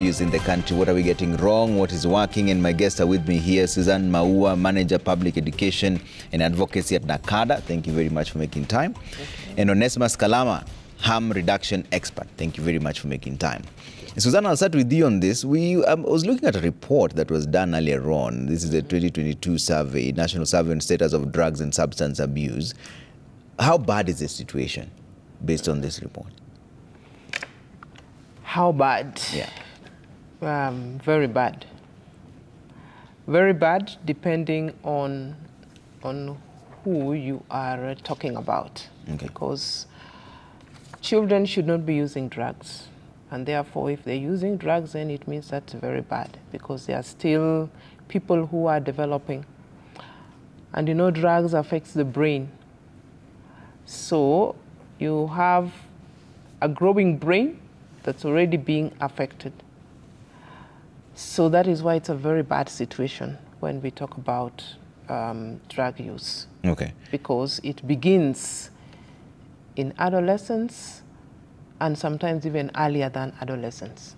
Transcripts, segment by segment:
in the country. What are we getting wrong? What is working? And my guests are with me here. Suzanne Maua, Manager Public Education and Advocacy at NACADA. Thank you very much for making time. And Onesmus Kalama, Harm Reduction Expert. Thank you very much for making time. And Suzanne, I'll start with you on this. I was looking at a report that was done earlier on. This is the 2022 survey, National Survey on Status of Drugs and Substance Abuse. How bad is the situation based on this report? How bad? Yeah. Very bad. Very bad, depending on who you are talking about. Okay. Because children should not be using drugs. And therefore, if they're using drugs, then it means that's very bad, because they are still people who are developing. And you know, drugs affects the brain. So you have a growing brain that's already being affected. So that is why it's a very bad situation when we talk about drug use. Okay. Because it begins in adolescence and sometimes even earlier than adolescence.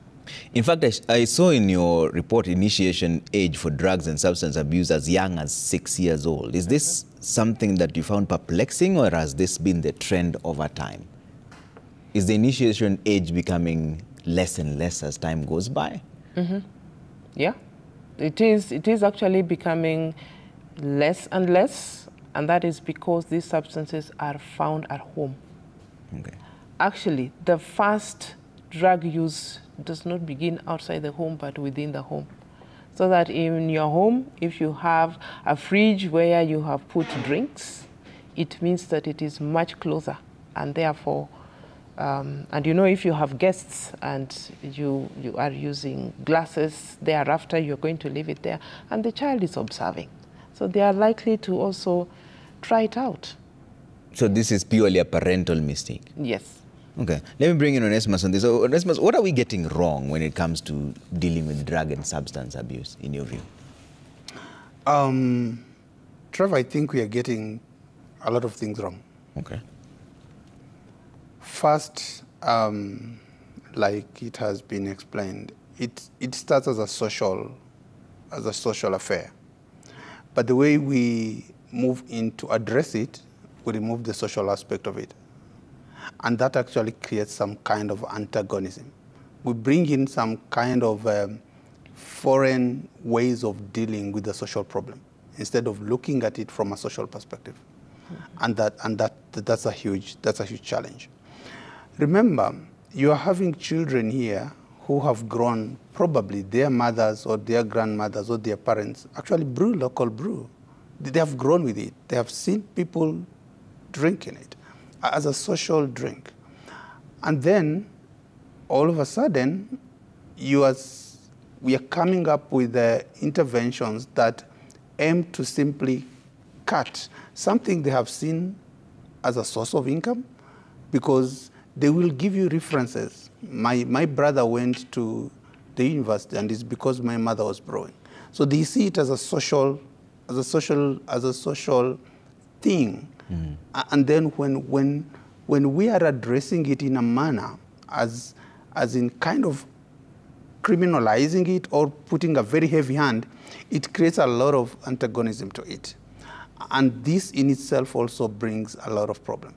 In fact, I saw in your report initiation age for drugs and substance abuse as young as 6 years old. Is this something that you found perplexing, or has this been the trend over time? Is the initiation age becoming less and less as time goes by? Mm-hmm. Yeah, it is actually becoming less and less, and that is because these substances are found at home. Okay. Actually, the first drug use does not begin outside the home, but within the home. So that in your home, if you have a fridge where you have put drinks, it means that it is much closer, and therefore, and you know, if you have guests and you are using glasses thereafter, you're going to leave it there, and the child is observing. So they are likely to also try it out. So this is purely a parental mistake? Yes. Okay. Let me bring in Onesmus on this. So, Onesmus, what are we getting wrong when it comes to dealing with drug and substance abuse, in your view? Trevor, I think we are getting a lot of things wrong. Okay. First, like it has been explained, it starts as a social affair. But the way we move in to address it, we remove the social aspect of it. And that actually creates some kind of antagonism. We bring in some kind of foreign ways of dealing with the social problem instead of looking at it from a social perspective. Mm-hmm. And that's a huge challenge. Remember, you are having children here who have grown, probably their mothers or their grandmothers or their parents actually brew local brew. They have grown with it. They have seen people drinking it as a social drink. And then, all of a sudden, we are coming up with interventions that aim to simply cut something they have seen as a source of income, because they will give you references. My brother went to the university, and it's because my mother was brewing. So they see it as a social thing. Mm. And then when we are addressing it in a manner as in kind of criminalizing it or putting a very heavy hand, it creates a lot of antagonism to it. And this in itself also brings a lot of problem.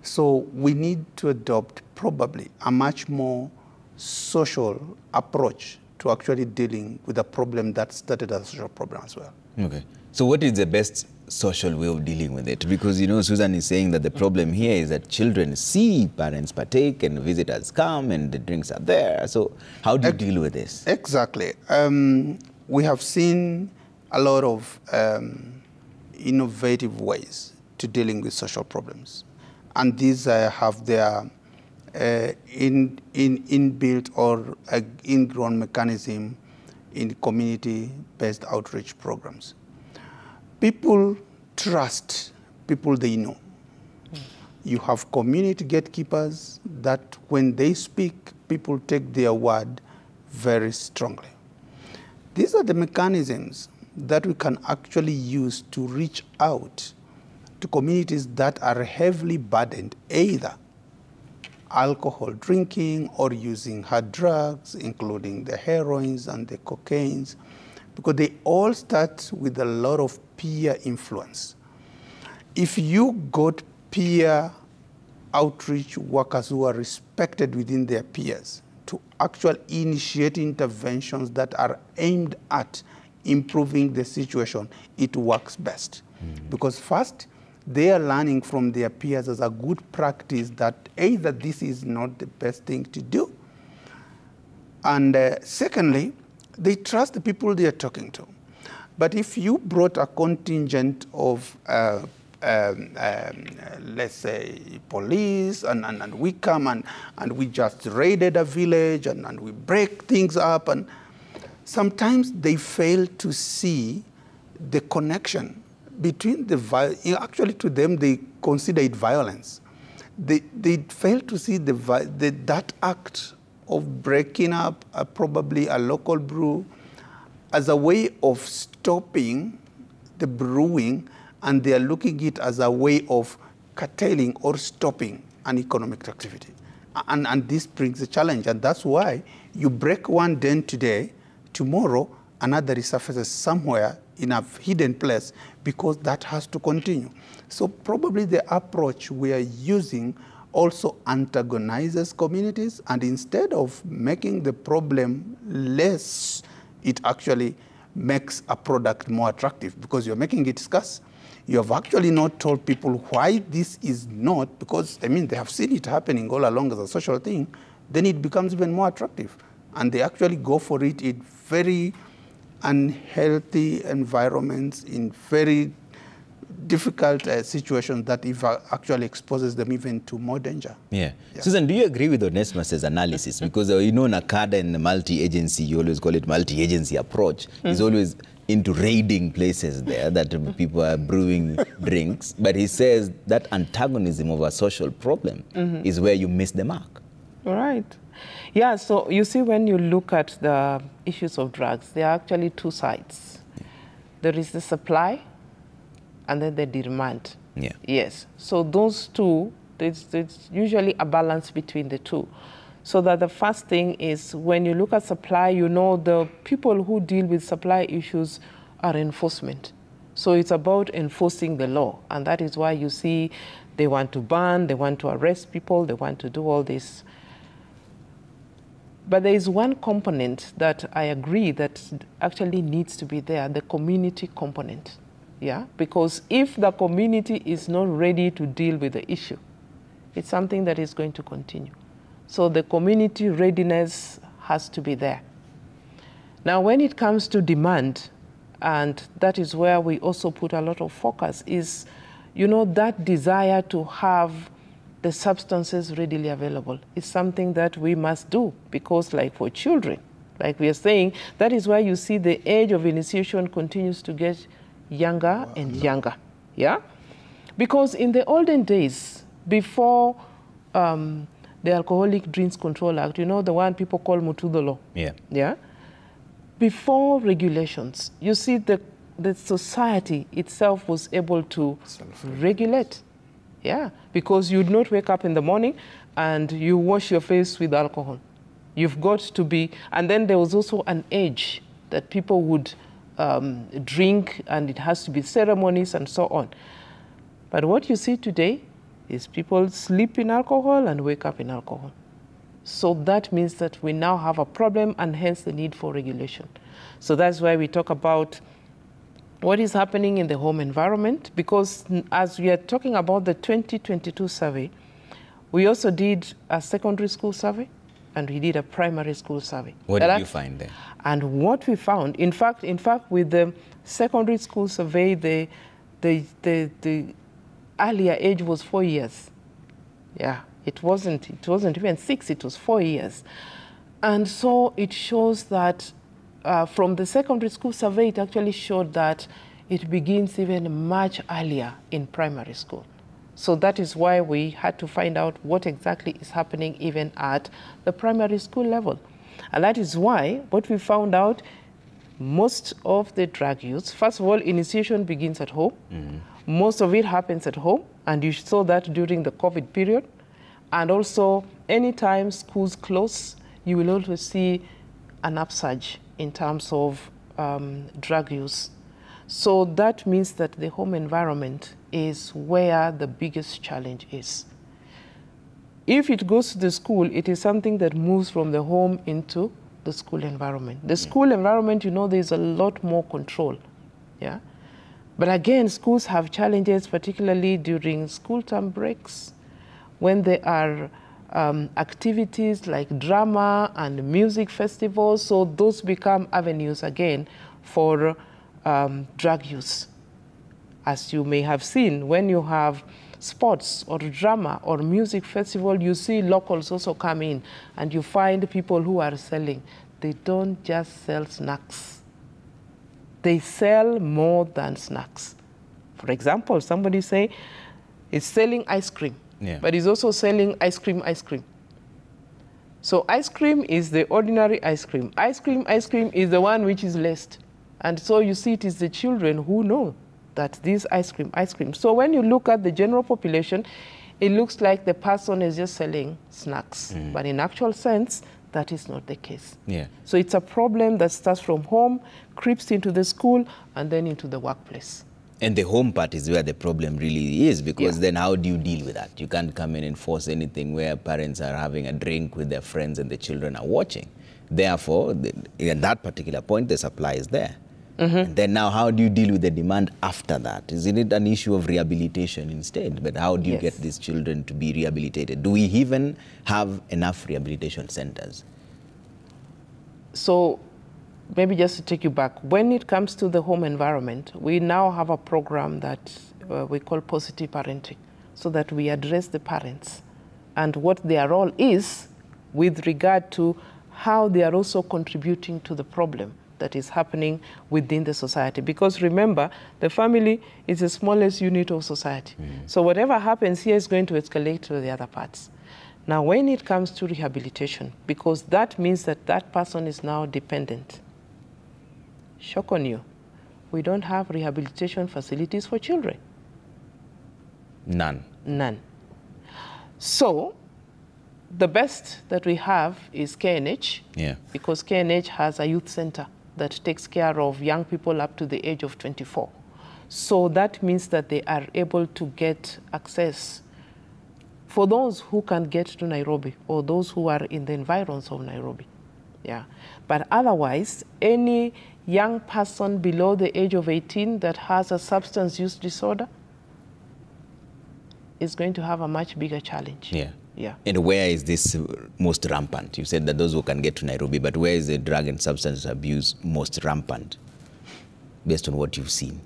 So we need to adopt probably a much more social approach to actually dealing with a problem that started as a social problem as well. Okay. So what is the best social way of dealing with it? Because, you know, Susan is saying that the problem here is that children see parents partake and visitors come and the drinks are there. So how do you deal with this? Exactly. We have seen a lot of innovative ways to dealing with social problems. And these have their inbuilt or ingrown mechanism in community-based outreach programs. People trust people they know. You have community gatekeepers that when they speak, people take their word very strongly. These are the mechanisms that we can actually use to reach out to communities that are heavily burdened, either alcohol drinking or using hard drugs, including the heroines and the cocaines, because they all start with a lot of peer influence. If you got peer outreach workers who are respected within their peers to actually initiate interventions that are aimed at improving the situation, it works best. Because first, they are learning from their peers as a good practice that either this is not the best thing to do, and secondly, they trust the people they are talking to. But if you brought a contingent of, let's say, police, and we come and we just raided a village and we break things up, and sometimes they fail to see the connection between actually to them they consider it violence. They fail to see that act of breaking up probably a local brew as a way of stopping the brewing, and they are looking at it as a way of curtailing or stopping an economic activity. And this brings a challenge, and that's why you break one den today, tomorrow another resurfaces somewhere in a hidden place, because that has to continue. So probably the approach we are using also antagonizes communities, and instead of making the problem less, it actually makes a product more attractive, because you're making it scarce. You have actually not told people why this is not, because, I mean, they have seen it happening all along as a social thing, then it becomes even more attractive. And they actually go for it in very unhealthy environments, in very difficult situations that actually exposes them even to more danger. Yeah. Susan, do you agree with Onesmus's analysis? Because you know, NACADA and the multi-agency, you always call it multi-agency approach, is always into raiding places there that people are brewing drinks. But he says that antagonism of a social problem is where you miss the mark. All right. Yeah, so you see, when you look at the issues of drugs, there are actually two sides. There is the supply, and then the demand. Yeah. Yes. So those two, there's usually a balance between the two. So that the first thing is, when you look at supply, you know the people who deal with supply issues are enforcement. So it's about enforcing the law. And that is why you see they want to ban, they want to arrest people, they want to do all this. But there is one component that I agree that actually needs to be there, the community component. Yeah, because if the community is not ready to deal with the issue, it's something that is going to continue. So the community readiness has to be there. Now, when it comes to demand, and that is where we also put a lot of focus, is, you know, that desire to have the substances readily available is something that we must do, because like for children, like we are saying, that is why you see the age of initiation continues to get younger and younger, yeah? Because in the olden days, before the Alcoholic Drinks Control Act, you know, the one people call Mutudolo. Yeah. Yeah? Before regulations, you see the society itself was able to regulate. Yeah, because you'd not wake up in the morning and you wash your face with alcohol. You've got to be, and then there was also an age that people would drink, and it has to be ceremonies and so on. But what you see today is people sleep in alcohol and wake up in alcohol. So that means that we now have a problem, and hence the need for regulation. So that's why we talk about what is happening in the home environment, because as we are talking about the 2022 survey, we also did a secondary school survey, and we did a primary school survey. What did you find there? And what we found, in fact, with the secondary school survey, the earlier age was 4 years. Yeah, it wasn't even 6, it was 4 years. And so it shows that from the secondary school survey, it actually showed that it begins even much earlier in primary school. So that is why we had to find out what exactly is happening even at the primary school level. And that is why what we found out, most of the drug use, first of all, initiation begins at home. Most of it happens at home, and you saw that during the COVID period. And also, anytime schools close, you will also see an upsurge in terms of drug use. So that means that the home environment is where the biggest challenge is. If it goes to the school, it is something that moves from the home into the school environment. The school environment, you know, there's a lot more control. Yeah. But again, schools have challenges, particularly during school term breaks, when there are activities like drama and music festivals. So those become avenues again for drug use. As you may have seen, when you have sports or drama or music festival, you see locals also come in and you find people who are selling. They don't just sell snacks. They sell more than snacks. For example, somebody say is selling ice cream, but he's also selling ice cream. So ice cream is the ordinary ice cream. Ice cream is the one which is laced. And so you see it is the children who know that this ice cream. So when you look at the general population, it looks like the person is just selling snacks. But in actual sense, that is not the case. Yeah. So it's a problem that starts from home, creeps into the school, and then into the workplace. And the home part is where the problem really is, because then how do you deal with that? You can't come in and force anything where parents are having a drink with their friends and the children are watching. Therefore, at that particular point, the supply is there. And then now, how do you deal with the demand after that? Isn't it an issue of rehabilitation instead? But how do you get these children to be rehabilitated? Do we even have enough rehabilitation centers? So maybe just to take you back, when it comes to the home environment, we now have a program that we call positive parenting, so that we address the parents and what their role is with regard to how they are also contributing to the problem that is happening within the society. Because remember, the family is the smallest unit of society. So whatever happens here is going to escalate to the other parts. Now, when it comes to rehabilitation, because that means that that person is now dependent. Shock on you, we don't have rehabilitation facilities for children. None. None. So the best that we have is KNH, because KNH has a youth center that takes care of young people up to the age of 24. So that means that they are able to get access for those who can get to Nairobi or those who are in the environs of Nairobi. Yeah. But otherwise, any young person below the age of 18 that has a substance use disorder is going to have a much bigger challenge. Yeah. And where is this most rampant? You said that those who can get to Nairobi, but where is the drug and substance abuse most rampant, based on what you've seen?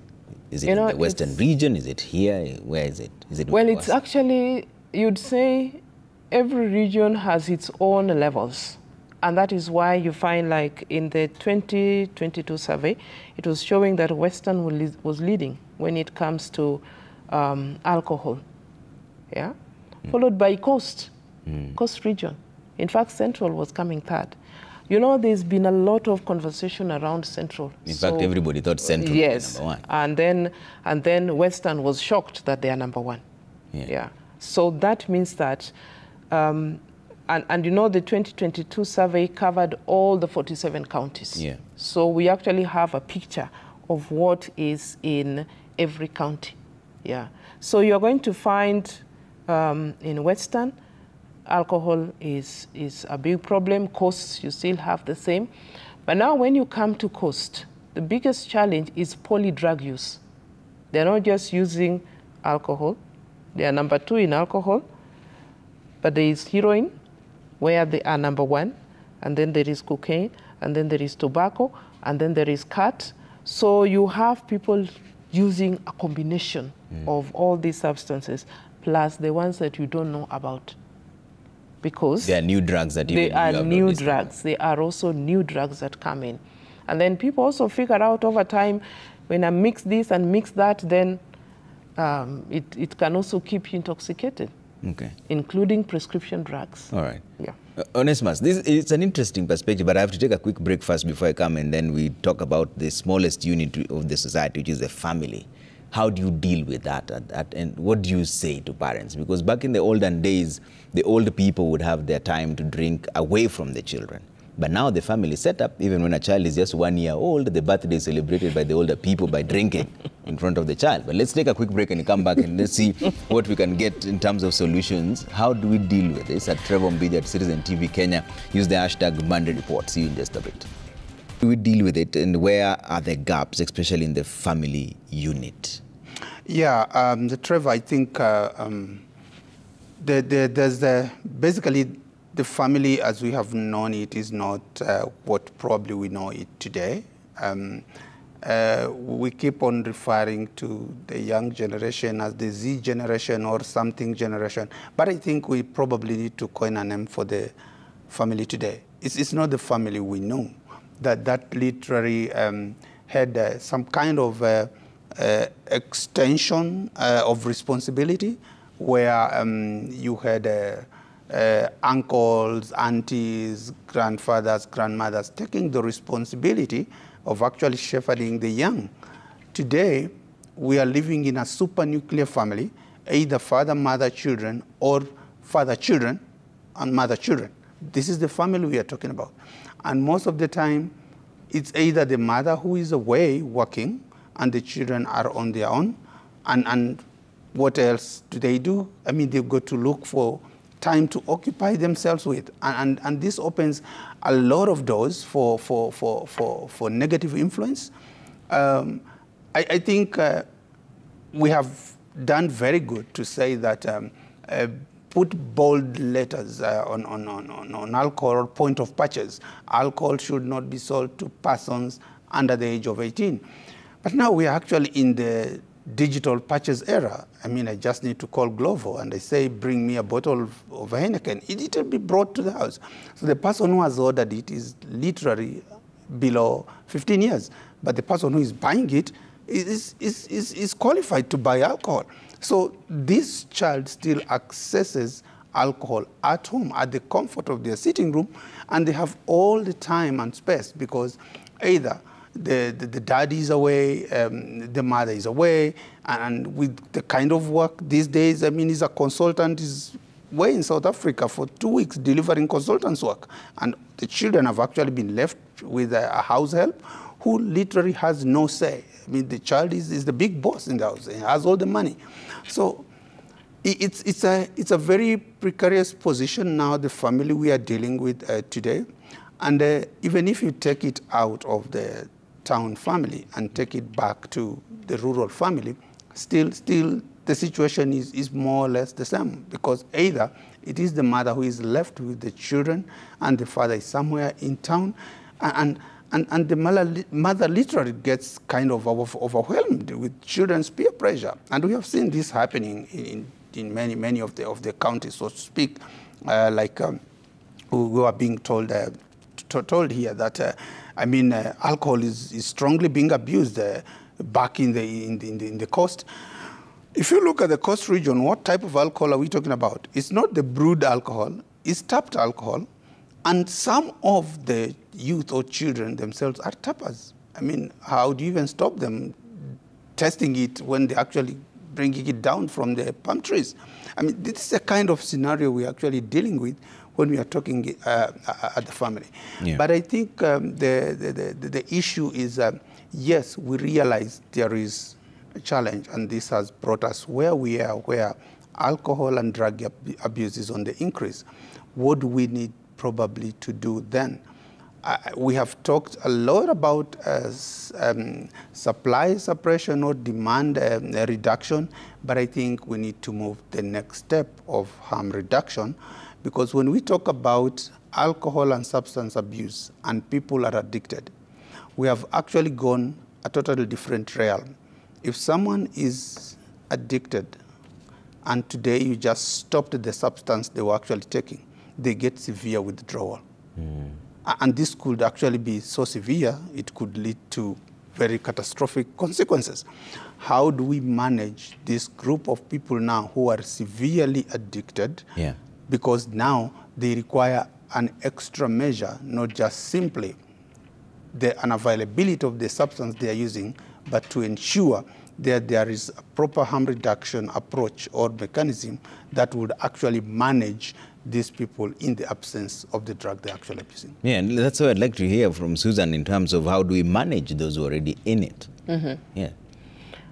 Is it in the western region? Is it here? Where is it? Is it? Well, it's actually, you'd say every region has its own levels. And that is why you find, like in the 2022 survey, it was showing that Western was leading when it comes to alcohol. Yeah. Followed by Coast region. In fact, Central was coming third. You know, there's been a lot of conversation around Central. In fact, everybody thought Central was number one. And then Western was shocked that they are number one. Yeah. So that means that, and you know, the 2022 survey covered all the 47 counties. So we actually have a picture of what is in every county. So you're going to find in Western, alcohol is a big problem. Coast, you still have the same. But now when you come to Coast, the biggest challenge is poly-drug use. They're not just using alcohol. They are number 2 in alcohol. But there is heroin, where they are number 1. And then there is cocaine. And then there is tobacco. And then there is cat. So you have people using a combination of all these substances, plus the ones that you don't know about. Because there are new drugs that they are new drugs. There are also new drugs that come in. And then people also figure out over time, when I mix this and mix that, then it can also keep you intoxicated, including prescription drugs. All right. Onesimus, this is an interesting perspective, but I have to take a quick break first before I come, and then we talk about the smallest unit of the society, which is the family. How do you deal with that? And what do you say to parents? Because back in the olden days, the older people would have their time to drink away from the children. But now the family setup, even when a child is just 1 year old, the birthday is celebrated by the older people by drinking in front of the child. But let's take a quick break and come back and let's see what we can get in terms of solutions. How do we deal with this? At Trevor Mbidi at Citizen TV Kenya. Use the hashtag Monday Report. See you in just a bit. How do we deal with it, and where are the gaps, especially in the family unit? Yeah, Trevor, I think there's basically the family as we have known it is not what probably we know it today. We keep on referring to the young generation as the Z generation or something generation, but I think we probably need to coin a name for the family today. It's not the family we know. That literally had some kind of extension of responsibility where you had uncles, aunties, grandfathers, grandmothers taking the responsibility of actually shepherding the young. Today, we are living in a super nuclear family, either father, mother, children, or father, children, and mother, children. This is the family we are talking about. And most of the time, it's either the mother who is away working and the children are on their own. And what else do they do? I mean, they go to look for time to occupy themselves with. And this opens a lot of doors for negative influence. I think we have done very good to say that put bold letters on alcohol or point of purchase. Alcohol should not be sold to persons under the age of 18. But now we are actually in the digital purchase era. I mean, I just need to call Glovo and I say, bring me a bottle of Heineken. It will be brought to the house. So the person who has ordered it is literally below 15 years. But the person who is buying it is qualified to buy alcohol. So this child still accesses alcohol at home, at the comfort of their sitting room, and they have all the time and space because either the daddy is away, the mother is away, and with the kind of work these days, I mean, he's a consultant, he's away in South Africa for 2 weeks delivering consultants work. And the children have actually been left with a house help who literally has no say. I mean, the child is the big boss in the house. He has all the money. So it's a very precarious position now, the family we are dealing with today. And even if you take it out of the town family and take it back to the rural family, still the situation is more or less the same, because either it is the mother who is left with the children and the father is somewhere in town, and the mother literally gets kind of overwhelmed with children's peer pressure. And we have seen this happening in many of the counties, so to speak, who are being told here that alcohol is strongly being abused back in the coast. If you look at the coast region, what type of alcohol are we talking about? It's not the brewed alcohol, it's tapped alcohol, and some of the youth or children themselves are tappers. I mean, how do you even stop them testing it when they're actually bringing it down from the palm trees? I mean, this is the kind of scenario we're actually dealing with when we are talking at the family. Yeah. But I think the issue is, yes, we realize there is a challenge, and this has brought us where we are, where alcohol and drug abuse is on the increase. What do we need probably to do then? We have talked a lot about supply suppression or demand reduction, but I think we need to move the next step of harm reduction, because when we talk about alcohol and substance abuse and people are addicted, we have actually gone a totally different realm. If someone is addicted and today you just stopped the substance they were actually taking, they get severe withdrawal. Mm. And this could actually be so severe, it could lead to very catastrophic consequences. How do we manage this group of people now who are severely addicted? Yeah. Because now they require an extra measure, not just simply the unavailability of the substance they are using, but to ensure there is a proper harm reduction approach or mechanism that would actually manage these people in the absence of the drug they're actually abusing. Yeah, and that's what I'd like to hear from Susan in terms of how do we manage those who are already in it. Yeah.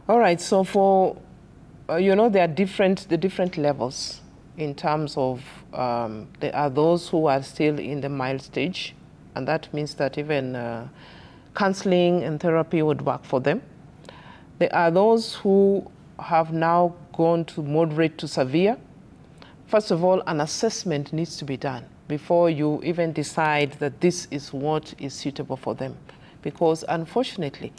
All right, so for, there are the different levels in terms of, there are those who are still in the mild stage, and that means that even counseling and therapy would work for them. There are those who have now gone to moderate to severe. First of all, an assessment needs to be done before you even decide that this is what is suitable for them. Because unfortunately,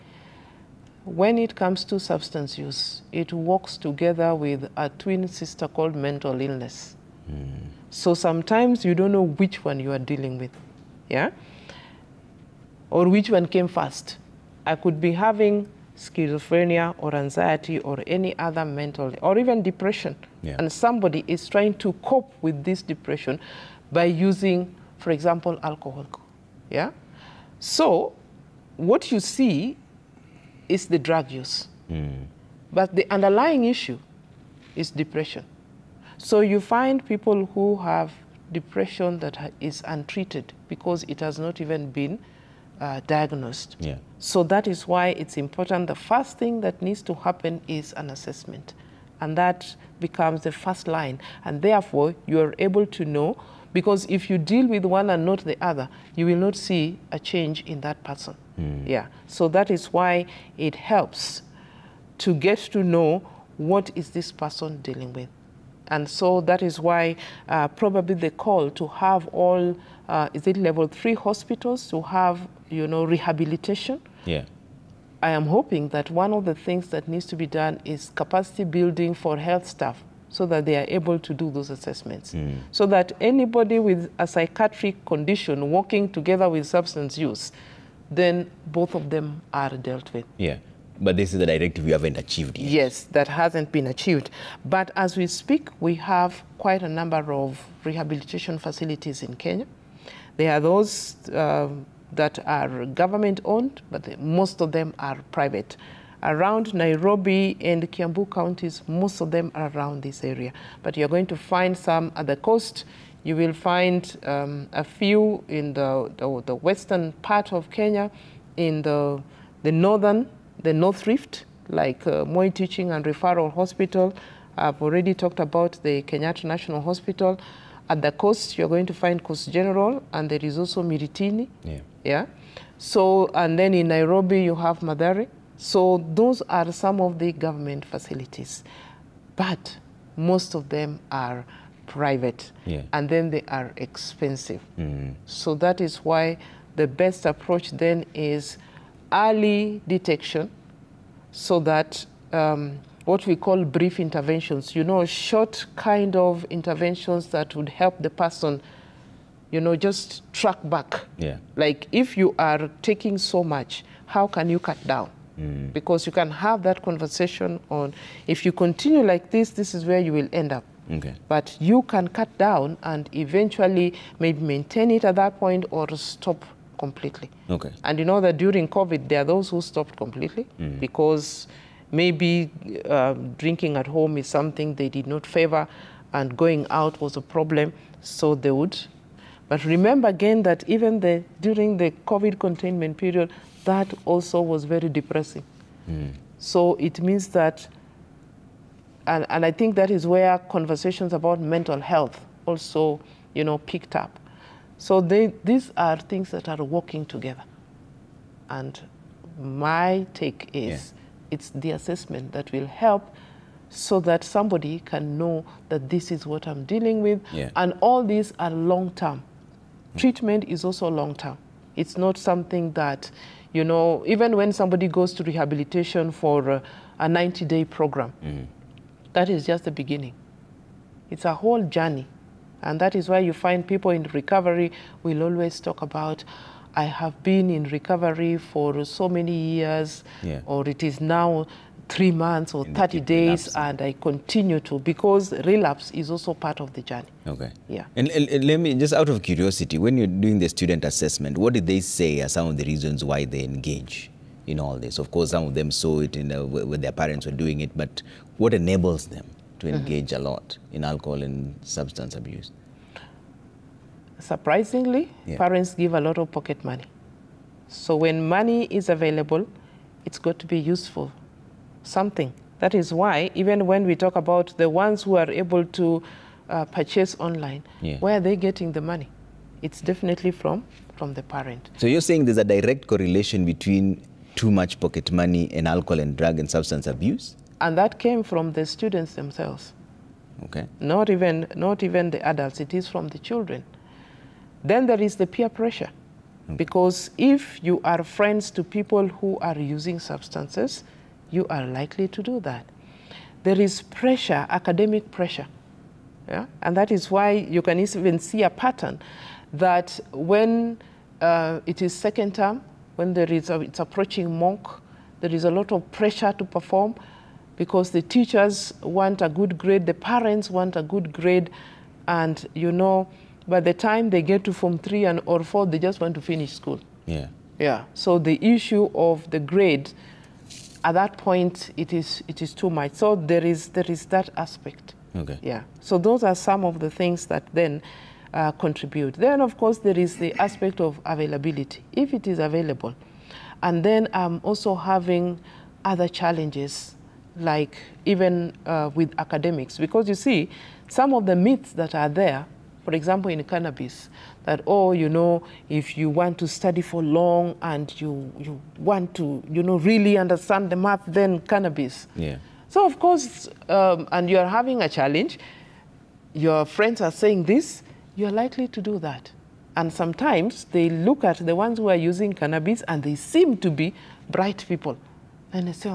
when it comes to substance use, it works together with a twin sister called mental illness. So sometimes you don't know which one you are dealing with, yeah? Or which one came first. I could be having schizophrenia or anxiety or any other mental, or even depression. Yeah. And somebody is trying to cope with this depression by using, for example, alcohol. Yeah? So what you see is the drug use. But the underlying issue is depression. So you find people who have depression that is untreated because it has not even been diagnosed. Yeah. So that is why it's important. The first thing that needs to happen is an assessment. And that becomes the first line. And therefore, you are able to know, because if you deal with one and not the other, you will not see a change in that person. Yeah. So that is why it helps to get to know what is this person dealing with. And so that is why probably the call to have all, is it level 3 hospitals to have, rehabilitation? Yeah. I am hoping that one of the things that needs to be done is capacity building for health staff so that they are able to do those assessments. So that anybody with a psychiatric condition working together with substance use, then both of them are dealt with. Yeah. But this is the directive you haven't achieved yet. Yes, that hasn't been achieved. But as we speak, we have quite a number of rehabilitation facilities in Kenya. There are those that are government-owned, but most of them are private. Around Nairobi and Kiambu counties, most of them are around this area. But you're going to find some at the coast. You will find a few in the western part of Kenya, in the North Rift, like Moi Teaching and Referral Hospital. I've already talked about the Kenyatta National Hospital. At the coast, you're going to find Coast General, and there is also Miritini. Yeah. So, and then in Nairobi, you have Mathare. So those are some of the government facilities. But most of them are private. Yeah. And then they are expensive. So that is why the best approach then is early detection, so that what we call brief interventions, short kind of interventions that would help the person, just track back. Yeah. Like if you are taking so much, how can you cut down? Because you can have that conversation on, if you continue like this, this is where you will end up. Okay. But you can cut down and eventually maybe maintain it at that point or stop completely. Okay. And you know that during COVID, there are those who stopped completely because maybe drinking at home is something they did not favor and going out was a problem, so they would. But remember again that even during the COVID containment period, that also was very depressing. So it means that, and I think that is where conversations about mental health also, picked up. So these are things that are working together. And my take is it's the assessment that will help so that somebody can know that this is what I'm dealing with. Yeah. And all these are long-term. Treatment is also long-term. It's not something that, even when somebody goes to rehabilitation for a 90-day program, that is just the beginning. It's a whole journey. And that is why you find people in recovery will always talk about, I have been in recovery for so many years, or it is now 3 months or 30 days, and I continue to, because relapse is also part of the journey. Okay. Yeah. And let me, just out of curiosity, when you're doing the student assessment, what did they say are some of the reasons why they engage in all this? Of course, some of them saw it when their parents were doing it, but what enables them to engage a lot in alcohol and substance abuse? Surprisingly, parents give a lot of pocket money. So when money is available, it's got to be useful, something. That is why, even when we talk about the ones who are able to purchase online, where are they getting the money? It's definitely from the parent. So you're saying there's a direct correlation between too much pocket money and alcohol and drug and substance abuse? And that came from the students themselves. Okay. Not even the adults, it is from the children. Then there is the peer pressure. Because if you are friends to people who are using substances, you are likely to do that. There is pressure, academic pressure. Yeah? And that is why you can even see a pattern that when it is second term, when it's approaching mock, there is a lot of pressure to perform because the teachers want a good grade, the parents want a good grade, and you know, by the time they get to Form 3 or 4, they just want to finish school. Yeah. Yeah. So the issue of the grade, at that point, it is too much. So there is that aspect. Okay. Yeah. So those are some of the things that then contribute. Then, of course, there is the aspect of availability, if it is available. And then also having other challenges, like even with academics. Because you see, some of the myths that are there, for example, in cannabis, that, oh, you know, if you want to study for long and you want to, you know, really understand the math, then cannabis. Yeah. So, of course, and you're having a challenge, your friends are saying this, you're likely to do that. And sometimes they look at the ones who are using cannabis and they seem to be bright people. And they say,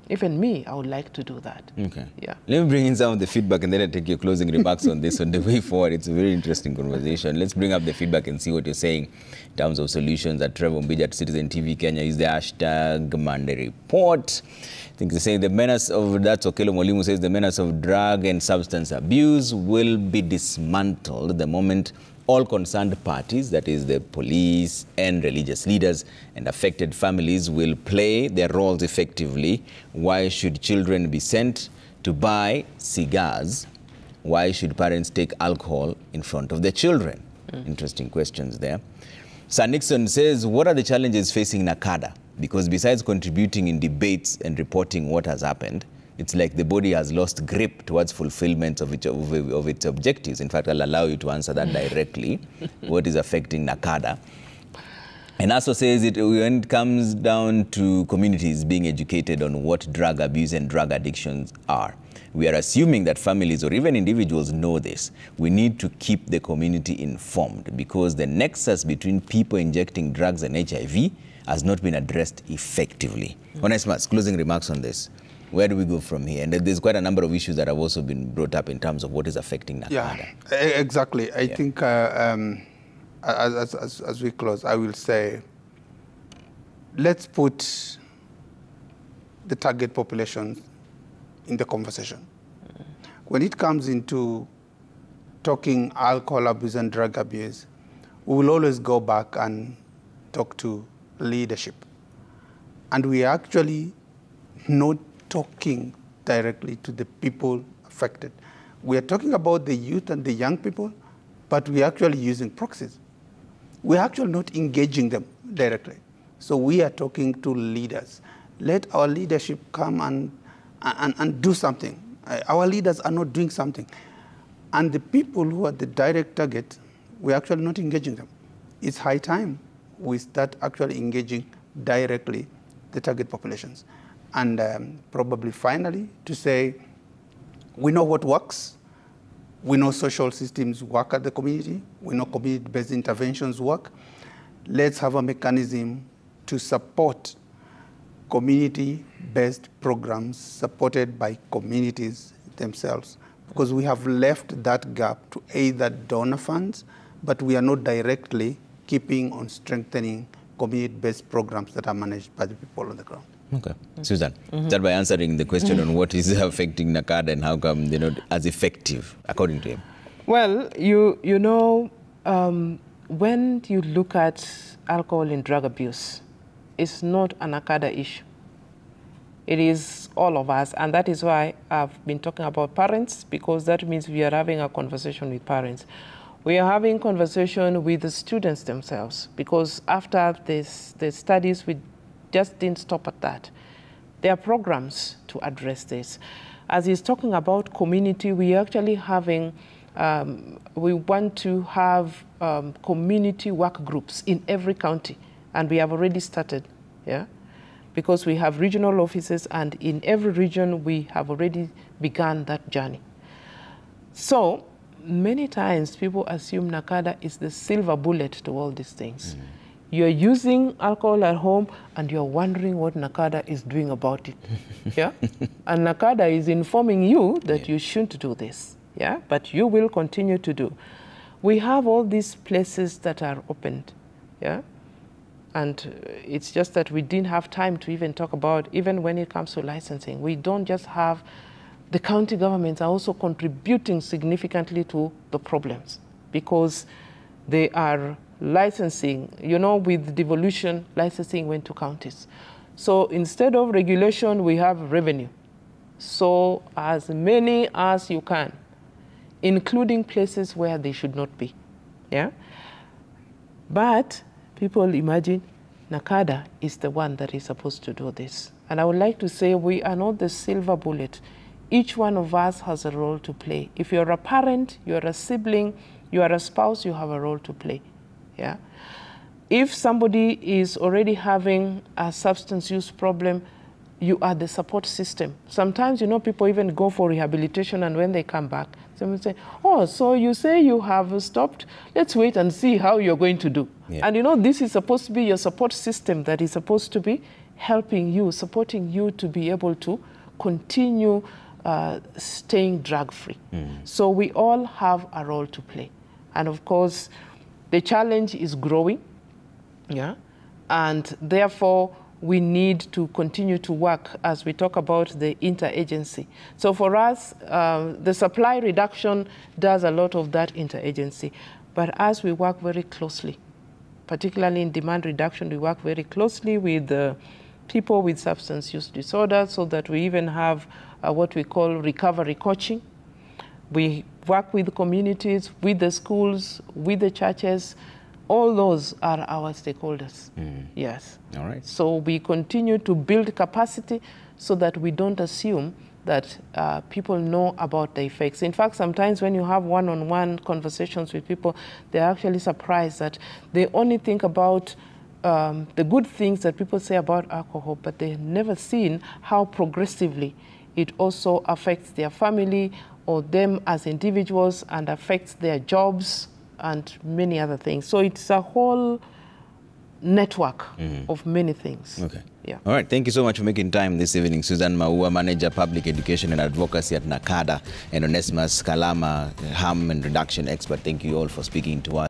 even me, I would like to do that. Okay. Yeah. Let me bring in some of the feedback and then I'll take your closing remarks on this on the way forward. It's a very interesting conversation. Let's bring up the feedback and see what you're saying in terms of solutions. At Trevor Mbija at Citizen TV Kenya is the hashtag Monday Report. I think they say the menace of, that's Okelo Molimu says, the menace of drug and substance abuse will be dismantled the moment all concerned parties, that is the police and religious leaders and affected families, will play their roles effectively. Why should children be sent to buy cigars? Why should parents take alcohol in front of their children? Interesting questions there. Sir Nixon says, what are the challenges facing NACADA? Because besides contributing in debates and reporting what has happened, it's like the body has lost grip towards fulfillment of its objectives. In fact, I'll allow you to answer that directly. What is affecting NACADA? And also says when it comes down to communities being educated on what drug abuse and drug addictions are, we are assuming that families or even individuals know this. We need to keep the community informed because the nexus between people injecting drugs and HIV has not been addressed effectively. Onesmus, closing remarks on this. Where do we go from here? And there's quite a number of issues that have also been brought up in terms of what is affecting NACADA. Yeah, exactly. I think as we close, I will say, let's put the target populations in the conversation. When it comes into talking alcohol abuse and drug abuse, we will always go back and talk to leadership. And we are actually not talking directly to the people affected. We are talking about the youth and the young people, but we are actually using proxies. We are actually not engaging them directly. So we are talking to leaders. Let our leadership come and do something. Our leaders are not doing something. And the people who are the direct target, we're actually not engaging them. It's high time we start actually engaging directly the target populations. And probably finally to say, we know what works. We know social systems work at the community. We know community-based interventions work. Let's have a mechanism to support community-based programs supported by communities themselves. Because we have left that gap to either donor funds, but we are not directly keeping on strengthening community-based programs that are managed by the people on the ground. Okay. Susan, start by answering the question on what is affecting NACADA and how come they're not as effective, according to him. Well, you know, when you look at alcohol and drug abuse, is not an NACADA issue. It is all of us, and that is why I've been talking about parents, because that means we are having a conversation with parents. We are having conversation with the students themselves, because after this, the studies, we just didn't stop at that. There are programs to address this. As he's talking about community, we are actually having, we want to have community work groups in every county, and we have already started, yeah? Because we have regional offices, and in every region we have already begun that journey. So many times people assume NACADA is the silver bullet to all these things. You're using alcohol at home and you're wondering what NACADA is doing about it. Yeah? And NACADA is informing you that you shouldn't do this. Yeah? But you will continue to do. We have all these places that are opened. Yeah? And it's just that we didn't have time to even talk about, even when it comes to licensing. We don't just have, the county governments are also contributing significantly to the problems, because they are licensing, you know, with devolution, licensing went to counties. So instead of regulation, we have revenue. So as many as you can, including places where they should not be. Yeah? But people imagine NACADA is the one that is supposed to do this. And I would like to say we are not the silver bullet. Each one of us has a role to play. If you're a parent, you're a sibling, you are a spouse, you have a role to play. Yeah? If somebody is already having a substance use problem, you are the support system. Sometimes, you know, people even go for rehabilitation, and when they come back, someone say, oh, so you say you have stopped? Let's wait and see how you're going to do. Yeah. And you know, this is supposed to be your support system that is supposed to be helping you, supporting you to be able to continue staying drug-free. So we all have a role to play. And of course, the challenge is growing, yeah? And therefore, we need to continue to work as we talk about the interagency. So for us, the supply reduction does a lot of that interagency. But as we work very closely, particularly in demand reduction, we work very closely with people with substance use disorders, so that we even have what we call recovery coaching. We work with the communities, with the schools, with the churches. All those are our stakeholders. Yes. All right. So we continue to build capacity so that we don't assume that people know about the effects. In fact, sometimes when you have one-on-one conversations with people, they're actually surprised that they only think about the good things that people say about alcohol, but they've never seen how progressively it also affects their family or them as individuals, and affects their jobs and many other things. So it's a whole network of many things. Okay. Yeah. All right. Thank you so much for making time this evening. Susan Maua, Manager Public Education and Advocacy at NACADA, and Menace Kalama, Harm and Reduction Expert. Thank you all for speaking to us.